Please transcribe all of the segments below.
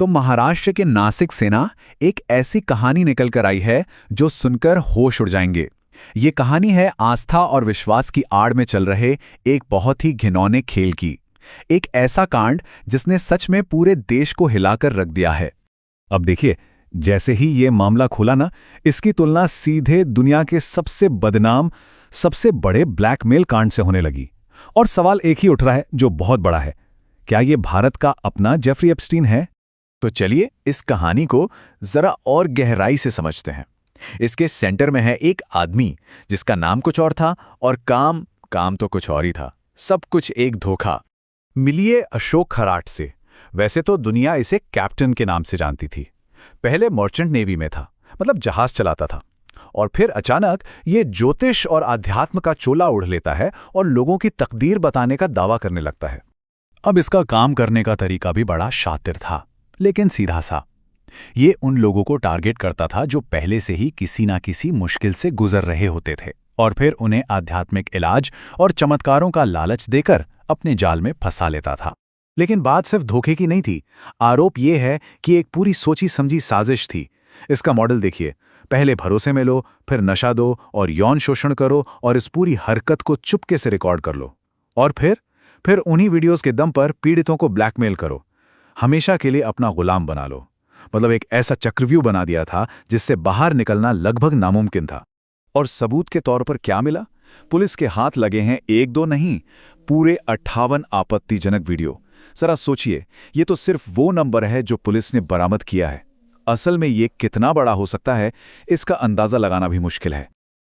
तो महाराष्ट्र के नासिक से ना एक ऐसी कहानी निकल कर आई है जो सुनकर होश उड़ जाएंगे। ये कहानी है आस्था और विश्वास की आड़ में चल रहे एक बहुत ही घिनौने खेल की। एक ऐसा कांड जिसने सच में पूरे देश को हिलाकर रख दिया है। अब देखिए, जैसे ही ये मामला खुला ना, इसकी तुलना सीधे दुनिया के सबसे बदनाम, सबसे बड़े ब्लैकमेल कांड से होने लगी। और सवाल एक ही उठ रहा है जो बहुत बड़ा है, क्या ये भारत का अपना जेफरी एप्स्टीन है? तो चलिए इस कहानी को जरा और गहराई से समझते हैं। इसके सेंटर में है एक आदमी जिसका नाम कुछ और था और काम तो कुछ और ही था। सब कुछ एक धोखा। मिलिए अशोक खराट से। वैसे तो दुनिया इसे कैप्टन के नाम से जानती थी। पहले मर्चेंट नेवी में था, मतलब जहाज चलाता था। और फिर अचानक ये ज्योतिष और अध्यात्म का चोला ओढ़ लेता है और लोगों की तकदीर बताने का दावा करने लगता है। अब इसका काम करने का तरीका भी बड़ा शातिर था, लेकिन सीधा सा। ये उन लोगों को टारगेट करता था जो पहले से ही किसी ना किसी मुश्किल से गुजर रहे होते थे, और फिर उन्हें आध्यात्मिक इलाज और चमत्कारों का लालच देकर अपने जाल में फंसा लेता था। लेकिन बात सिर्फ धोखे की नहीं थी। आरोप ये है कि एक पूरी सोची समझी साजिश थी। इसका मॉडल देखिए, पहले भरोसे में लो, फिर नशा दो और यौन शोषण करो और इस पूरी हरकत को चुपके से रिकॉर्ड कर लो, और फिर उन्हीं वीडियोस के दम पर पीड़ितों को ब्लैकमेल करो, हमेशा के लिए अपना गुलाम बना लो। मतलब एक ऐसा चक्रव्यूह बना दिया था जिससे बाहर निकलना लगभग नामुमकिन था। और सबूत के तौर पर क्या मिला? पुलिस के हाथ लगे हैं एक दो नहीं, पूरे 58 आपत्तिजनक वीडियो। जरा सोचिए, ये तो सिर्फ वो नंबर है जो पुलिस ने बरामद किया है। असल में ये कितना बड़ा हो सकता है, इसका अंदाजा लगाना भी मुश्किल है।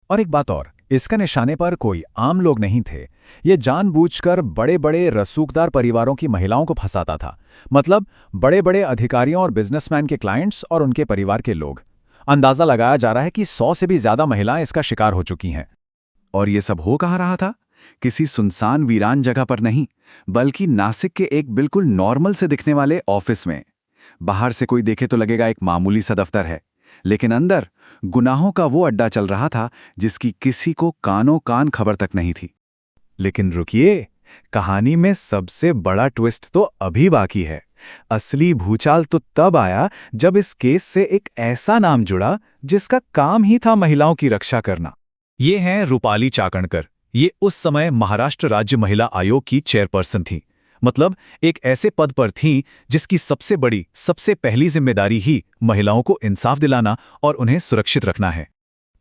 और एक बात और, इसका निशाने पर कोई आम लोग नहीं थे। ये जानबूझकर बड़े बड़े रसूखदार परिवारों की महिलाओं को फंसाता था। मतलब बड़े बड़े अधिकारियों और बिजनेसमैन के क्लाइंट्स और उनके परिवार के लोग। अंदाजा लगाया जा रहा है कि 100 से भी ज्यादा महिलाएं इसका शिकार हो चुकी हैं। और ये सब हो कहाँ रहा था? किसी सुनसान वीरान जगह पर नहीं, बल्कि नासिक के एक बिल्कुल नॉर्मल से दिखने वाले ऑफिस में। बाहर से कोई देखे तो लगेगा एक मामूली सा दफ्तर है, लेकिन अंदर गुनाहों का वो अड्डा चल रहा था जिसकी किसी को कानों कान खबर तक नहीं थी। लेकिन रुकिए, कहानी में सबसे बड़ा ट्विस्ट तो अभी बाकी है। असली भूचाल तो तब आया जब इस केस से एक ऐसा नाम जुड़ा जिसका काम ही था महिलाओं की रक्षा करना। ये हैं रूपाली चाकणकर। ये उस समय महाराष्ट्र राज्य महिला आयोग की चेयरपर्सन थी। मतलब एक ऐसे पद पर थीं जिसकी सबसे बड़ी, सबसे पहली जिम्मेदारी ही महिलाओं को इंसाफ दिलाना और उन्हें सुरक्षित रखना है।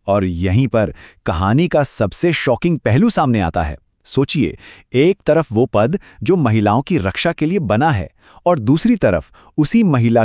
और यहीं पर कहानी का सबसे शॉकिंग पहलू सामने आता है। सोचिए, एक तरफ वो पद जो महिलाओं की रक्षा के लिए बना है, और दूसरी तरफ उसी महिला